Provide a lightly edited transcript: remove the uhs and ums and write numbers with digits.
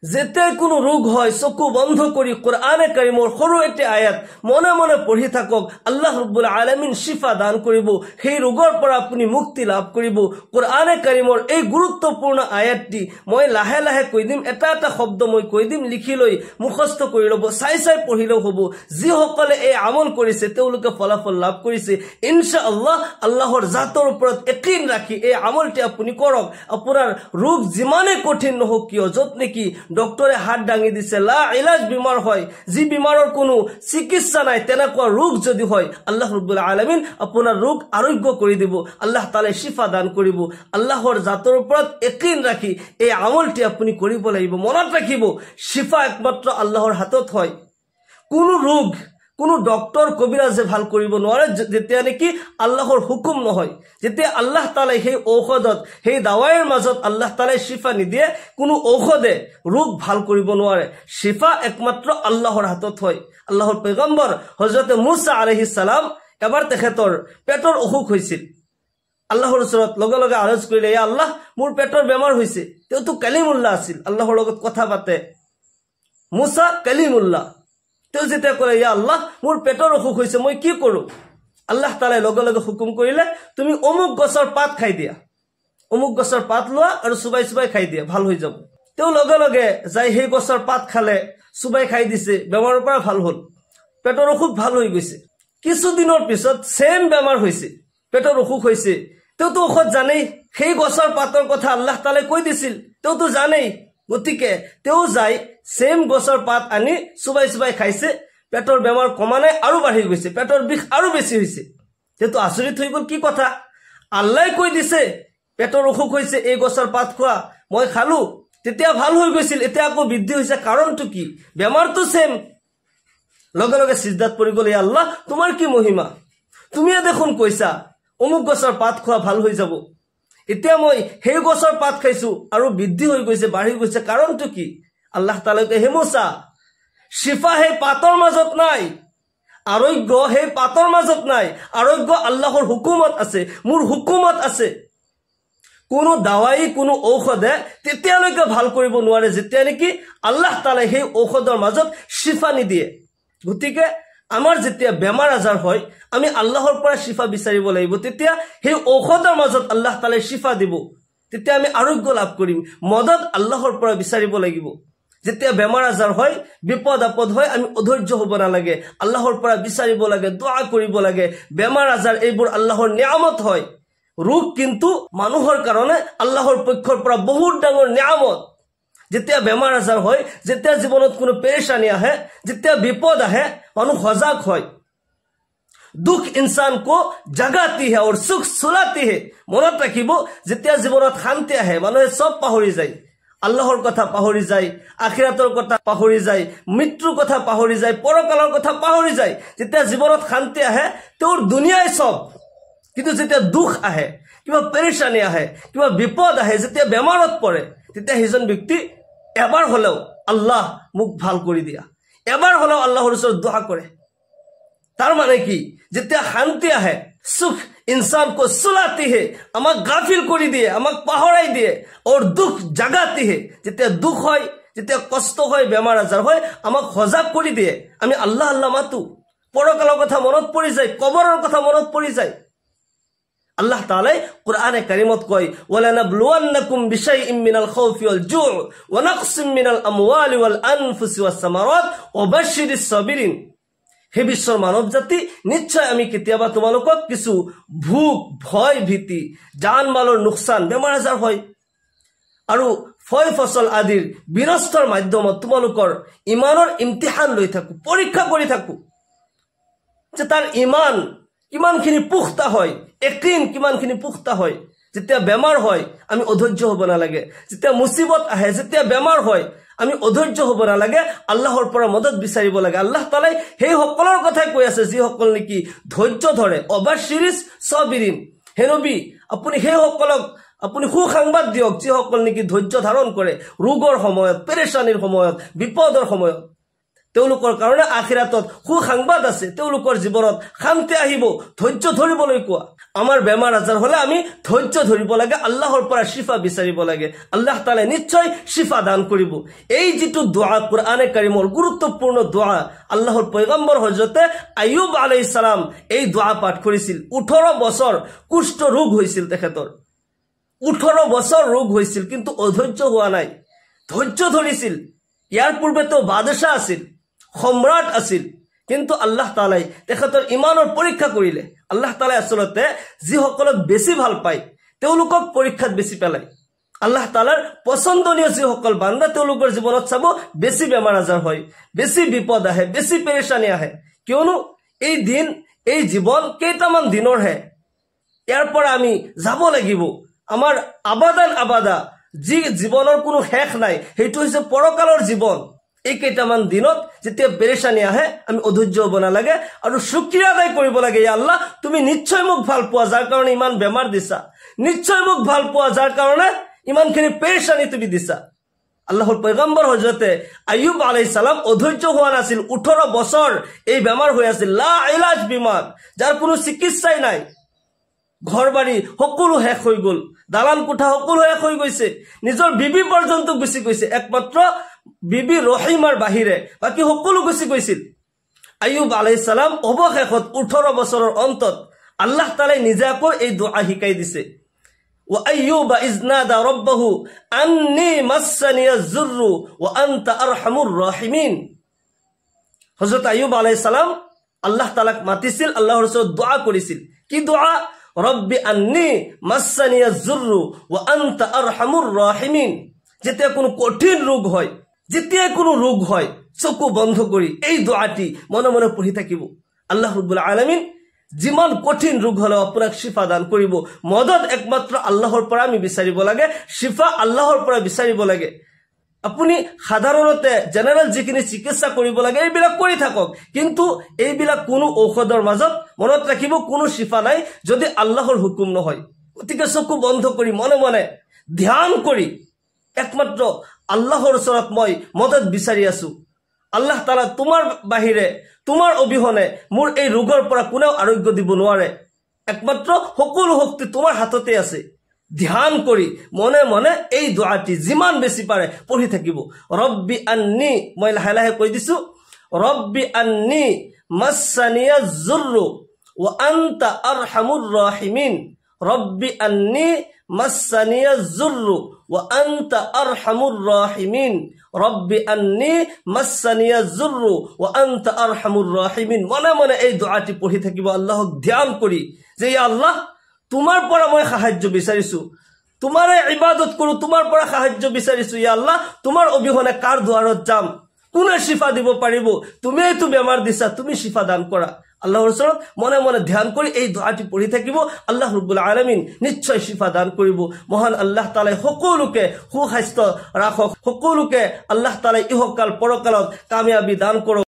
যেতিয়াই কোনো ৰোগ হয় চকু বন্ধ কৰি কোৰআনে কাৰিমৰ সৰু এটি আয়াত মনে মনে পঢ়ি থাকক আল্লাহ ৰাব্বুল আলামিন শিফা দান কৰিব সেই ৰোগৰ পৰা আপুনি মুক্তি লাভ কৰিব কোৰআনে কাৰিমৰ এই গুৰুত্বপূৰ্ণ আয়াতটি মই লাহে লাহে কৈ দিম এটা এটা শব্দ মই কৈ দিম লিখি লৈ মুখস্থ কৰি ল'ব চাই চাই পঢ়িলেও হ'ব যি সকলে এই আমল কৰিছে তেওঁলোকে ফলাফল লাভ কৰিছে ইনশাআল্লাহ আল্লাহৰ জাতৰ ওপৰত ইয়াকিন ৰাখি এই আমলটি আপুনি কৰক আপোনাৰ ৰোগ যিমানে কঠিন নহওক কিয় যত নেকি ডক্টৰে হাত ডাঙি দিছে লা ইলাজ বিমাৰ হয় যি বিমাৰৰ কোনো চিকিৎসা নাই তেনেকুৱা ৰোগ যদি হয় আল্লাহ ৰাব্বুল আলামিন আপোনাৰ ৰোগ আৰোগ্য কৰি দিব আল্লাহ তাআলা শিফা দান কৰিব আল্লাহৰ জাতৰ ওপৰত ইয়াকিন ৰাখি এই আমলটি আপুনি কৰিব লাগিব মনত ৰাখিব শিফা একমাত্ৰ আল্লাহৰ হাতত হয় কোনো ৰোগ কোনো ডক্টৰ কবিৰাজে ভাল কৰিব নোৱাৰে যেতিয়া নেকি আল্লাহৰ হুকুম নহয় যেতিয়া আল্লাহ তাআলা সেই ঔষধত সেই দাৱাইৰ মাজত আল্লাহ তাআলাই শিফা নিদিয়ে কোনো ঔষধে ৰোগ ভাল কৰিব নোৱাৰে শিফা একমাত্ৰ আল্লাহৰ হাতত হয় আল্লাহৰ পয়গম্বৰ হযৰত মুসা আলাইহিস সালাম এবাৰ তেখেতৰ পেটৰ অসুখ হৈছিল আল্লাহৰ ওচৰত লগে লগে আৰজ কৰিলে ইয়া আল্লাহ মোৰ পেটৰ বেমাৰ হৈছে তেওঁতো কালিমুল্লাহ আছিল আল্লাহৰ লগত কথা পাতে মুসা কালিমুল্লাহ তেও যেতিয়া কলে ইয়া আল্লাহ মোৰ পেটৰ অসুখ হৈছে মই কি কৰো আল্লাহ তাআলাই লগে লগে হুকুম কৰিলে তুমি অমুক গছৰ পাত খাই দিয়া অমুক গছৰ পাত লোৱা আৰু সুবাই সুবাই খাই দিয়া ভাল হৈ যাব তেও লগে লগে যাই সেই গছৰ পাত খালে সুবাই খাই দিছে বেমাৰৰ পৰা ভাল হ'ল পেটৰ অসুখ ভাল হৈ গৈছে কিছু দিনৰ পিছত সেম বেমাৰ হৈছে পেটৰ অসুখ হৈছে তেওতো ঔষধ জানেই সেই গছৰ পাতৰ কথা আল্লাহ তাআলাই কৈ দিছিল তেওতো জানেই গতিকে তেও যাই সেম গছৰ পাত আনি সুবাই সুবাই খাইছে পেটৰ বেমাৰ কমা নাই আৰু বাঢ়ি গৈছে পেটৰ বিষ আৰু বেছি হৈছে তেতো আচৰিত হৈ গল কি কথা আল্লাহই কৈ দিছে পেটৰ অসুখ হৈছে এই গছৰ পাত খোৱা মই খালো তেতিয়া ভাল হৈ গৈছিল এতিয়া আকৌ বৃদ্ধি হৈছে কাৰণটো কি বেমাৰটো সেম লগে লগে সিজদাত পৰি গল ইয়া আল্লাহ তোমাৰ কি মহিমা তুমিয়ে দেখোন কৈছা অমুক গছৰ পাত খোৱা ভাল হৈ যাব এতিয়া মই সেই গছৰ পাত খাইছো আৰু বৃদ্ধি হৈ গৈছে বাঢ়ি গৈছে কাৰণটো কি আল্লাহ তাআলাই হে মুসা শিফা হে পাতৰ মাজত নাই আৰোগ্য হে পাতৰ মাজত নাই আৰোগ্য আল্লাহৰ হুকুমত আছে মোৰ হুকুমত আছে কোনো দাৱাই কোনো ঔষধে তেতিয়ালৈকে ভাল কৰিব নোৱাৰে যেতিয়া নেকি আল্লাহ তাআলাই হে ঔষধৰ মাজত শিফা নিদিয়ে গতিকে আমাৰ যেতিয়া বেমাৰ আজাৰ হয় আমি আল্লাহৰ পৰা শিফা বিচাৰিব লাগিব তেতিয়া হে ঔষধৰ মাজত আল্লাহ তাআলাই শিফা দিব তেতিয়া আমি আৰোগ্য লাভ কৰিম মদদ আল্লাহৰ পৰা বিচাৰিব লাগিব যেতিয়া বেমাৰ আজাৰ হয় বিপদ আপদ হয় আমি অধৈৰ্য হ'ব না লাগে আল্লাহৰ পৰা বিচাৰিব লাগে দোয়া কৰিব লাগে বেমাৰ আজাৰ এইবোৰ আল্লাহৰ নিয়ামত হয় ৰোগ কিন্তু মানুহৰ কাৰণে আল্লাহৰ পক্ষৰ পৰা বহুত ডাঙৰ নিয়ামত যেতিয়া বেমাৰ আজাৰ হয় যেতিয়া জীৱনত কোনো পেৰেশানি আহে যেতিয়া বিপদ আহে মানুহ সজাগ হয় दुख इंसान को जगाती है और सुख सुलाती है মনত ৰাখিব যেতিয়া জীৱনত শান্তি আহে মানুহে সব পাহৰি যায় আল্লাহৰ কথা পাহৰি যায় আখিৰাতৰ কথা পাহৰি যায় মৃত্যুৰ কথা পাহৰি যায় পৰকালৰ কথা পাহৰি যায় যেতিয়া জীৱনত শান্তি আহে তেওঁৰ দুনিয়াই সব কিন্তু যেতিয়া দুখ আহে কিবা পেৰেশানি আহে কিবা বিপদ আহে যেতিয়া বেমাৰত পৰে তেতিয়া হিজন ব্যক্তি এবাৰ হলেও আল্লাহ মুখ ভাল কৰি দিয়া এবাৰ হলেও আল্লাহৰ ওচৰত দোয়া কৰে तार माने की जितना शांति है सुख इंसान को सुलाती है अमक गाफिल करी दिए अमक पाहराई दिए और दुख जगाती है जितना दुख होय जितना कष्ट होय बेमार आजार होय अमक सजाग करी दिए आमी अल्लाह अल्लाह मातु परकाলৰ কথা মনত পৰি যায় কবৰৰ কথা মনত পৰি যায় আল্লাহ তাআলা কুরআনে কারীমত কয় ওয়ালানাবলুওয়ান্নাকুম বিশাইইম মিনাল খাউফি ওয়াল জু' ওয়া নাকসিম মিনাল আমওয়ালি ওয়াল আনফুসি ওয়াস সামারাত ওয়া বাশশিরিস সাবিরিন হে বিশ্বৰ মানৱ জাতি নিশ্চয় আমি কেতিয়াবা তোমালোকক কিছু ভোক ভয় ভীতি জান মালৰ নুকসান বেমাৰ আজাৰ হয় আৰু ফয় ফসল আদিৰ বিনষ্টৰ মাধ্যমত তোমালোকৰ ইমানৰ ইমতিহান লৈ থাকো পৰীক্ষা কৰি থাকো যে তাৰ ইমান কিমানখিনি পুখতা হয় একদিন কিমানখিনি পুখতা হয় যেতিয়া বেমাৰ হয় আমি অধৈৰ্য হ'ব না লাগে যেতিয়া মুসিবত আহে যেতিয়া বেমাৰ হয় আমি অধৈৰ্য হ'ব না লাগে আল্লাহৰ পৰা মদদ বিচাৰিব লাগে আল্লাহ তাআলাই সেই সকলৰ কথা কৈ আছে যি সকল নেকি ধৈৰ্য ধৰে অবাশিৰিস সাবিরিন হে নবী আপুনি সেই সকলক আপুনি সুসংবাদ দিয়ক যি সকল নেকি ধৈৰ্য ধাৰণ কৰে ৰোগৰ সময়ত পেৰেশানিৰ সময়ত বিপদৰ সময়ত তেওঁলোকৰ কাৰণে আখিৰাতত সুসংবাদ আছে, তেওঁলোকৰ জীৱনত শান্তি আহিব। ধৈৰ্য ধৰিবলৈ কোৱা। আমাৰ বেমাৰ আজাৰ হলে আমি ধৈৰ্য ধৰিব লাগে, আল্লাহৰ পৰা শিফা বিচাৰিব লাগে। আল্লাহ তাআলাই নিশ্চয় শিফা দান কৰিব। এই যিটো দোয়া কোৰআনে কাৰিমৰ গুৰুত্বপূৰ্ণ দোয়া, আল্লাহৰ পয়গম্বৰ হযৰতে আইয়ুব আলাইহিস সালাম এই দোয়া পাঠ কৰিছিল। 18 বছৰ কুষ্ঠ ৰোগ হৈছিল তেখেতৰ। 18 বছৰ ৰোগ হৈছিল, কিন্তু অধৈৰ্য হোৱা নাই, ধৈৰ্য ধৰিছিল। ইয়াৰ পূৰ্বে তো বাদশাহ আছিল, সম্ৰাট আছিল, কিন্তু আল্লাহ তাআলাই তেখেতৰ ইমানৰ পৰীক্ষা কৰিলে। আল্লাহ তাআলাই আচলতে যিসকলক বেছি ভাল পায় তেওঁলোকক পৰীক্ষাত বেছি পেলায়। আল্লাহ তাআলাৰ পছন্দনীয় যিসকল বান্দা তেওঁলোকৰ জীৱনত চাব বেছি বেমাৰ আজাৰ হয়, বেছি বিপদ আহে, বেছি পেৰেশানি আহে। কিয়নো এই দিন, এই জীৱন কেইটামান দিনৰহে, ইয়াৰ পৰা আমি যাব লাগিব। আমাৰ আবাদা যি জীৱনৰ কোনো শেষ নাই, সেইটো হৈছে পৰকালৰ জীৱন। এই কেইটামান দিনত যেতিয়া পেৰেশানি আহে আমি অধৈৰ্য হ'ব নালাগে আৰু শুকৰিয়া আদায় কৰিব লাগে। ইয়া আল্লাহ, তুমি নিশ্চয় মোক ভাল পোৱা যাৰ কাৰণে ইমান বেমাৰ দিছা, নিশ্চয় মোক ভাল পোৱা যাৰ কাৰণে ইমানখিনি পেৰেশানি তুমি দিছা। আল্লাহৰ পয়গম্বৰ হযৰতে আইয়ুব আলাইহিস সালাম অধৈৰ্য হোৱা নাছিল। 18 বছৰ এই বেমাৰ হৈ আছিল, লা ইলাজ বিমাৰ, যাৰ কোনো চিকিৎসাই নাই। ঘৰ বাৰী সকলো শেষ হৈ গ'ল, দালান কোঠা সকলো শেষ হৈ গৈছে, নিজৰ বিবি পৰ্যন্ত গুচি গৈছে, একমাত্ৰ বিবি ৰহিমাৰ বাহিৰে বাকী সকলো গুচি গৈছিল। আইয়ুব আলাইহিস সালাম অৱশেষত 18 বছৰৰ অন্তত আল্লাহ তাআলাই নিজাকৈ এই দোয়া শিকাই দিছে। ওয়া আইয়ুব ইজ নাদা রাব্বাহু আন্নী মাসসানিয়াজ যুররু ওয়া আনতা আরহামুর রাহিমিন। হযরত আইয়ুব আলাইহিস সালাম আল্লাহ তাআলাক মাতিছিল, আল্লাহর ওচৰত দোয়া কৰিছিল। কি দোয়া? ৰব্বি আন্নী মাসসানিয়াজ যুৰৰু ওয়া আনতা আৰহামুৰ ৰাহিমিন। যেতিয়া কোনো কঠিন ৰোগ হয়, যেতিয়াই কোনো ৰোগ হয়, চকু বন্ধ কৰি এই দোয়াটি মনে মনে পঢ়ি থাকিব। আল্লাহ ৰাব্বুল আলামিন যিমান কঠিন ৰোগ হলেও আপোনাক শিফা দান কৰিব। মদত একমাত্ৰ আল্লাহৰ পৰা আমি বিচাৰিব লাগে, শিফা আল্লাহৰ পৰা বিচাৰিব লাগে। আপুনি সাধাৰণতে জেনেৰেল যিখিনি চিকিৎসা কৰিব লাগে এইবিলাক কৰি থাকক, কিন্তু এইবিলাক কোনো ঔষধৰ মাজত মনত ৰাখিব কোনো শিফা নাই যদি আল্লাহৰ হুকুম নহয়। গতিকে চকু বন্ধ কৰি মনে মনে ধ্যান কৰি একমাত্ৰ আল্লাহৰ ওচৰত মই মদত বিচাৰি আছো। আল্লাহ তাআলা তোমাৰ বাহিৰে, তোমাৰ অবিহনে মোৰ এই ৰোগৰ পৰা কোনেও আৰোগ্য দিব নোৱাৰে। একমাত্ৰ সকলো শক্তি তোমাৰ হাততে আছে। ধ্যান কৰি মনে মনে এই দোয়াটি যিমান বেছি পাৰে পঢ়ি থাকিব। ৰব্বি আন্নী, মই লাহে লাহে কৈ দিছো, ৰব্বি আন্নী মাসসানিয়াজ যুররু ওয়া আনতা আরহামুর রাহিমিন। রব্বি আন্নী মাসসানিয়াজ যুররু ওয়া আনতা আরহামুর রাহিমিন। রব্বি আন্নী মাসসানিয়াজ যুররু ওয়া আনতা আরহামুর রাহিমিন। মনে মনে এই দোয়াটি পঢ়ি থাকিব, আল্লাহক ধ্যান কৰি যে ইয়া আল্লাহ, তোমাৰ পৰা মই সাহায্য বিচাৰিছো, তোমাৰে ইবাদত কৰো, তোমাৰ পৰা সাহায্য বিচাৰিছো। ইয়া আল্লাহ, তোমাৰ অবিহনে কাৰ দুৱাৰত যাম, কোনে শিফা দিব পাৰিব? তুমিয়েতো বেমাৰ দিছা, তুমি শিফা দান কৰা। আল্লাহৰ ওচৰত মনে মনে ধ্যান কৰি এই দোয়াটি পঢ়ি থাকিব, আল্লাহ ৰাব্বুল আলামিন নিশ্চয় শিফা দান কৰিব। মহান আল্লাহ তাআলাই সকলোকে সুস্বাস্থ্য ৰাখক, সকলোকে আল্লাহ তাআলাই ইহকাল পৰকালত কামিয়াবি দান কৰক।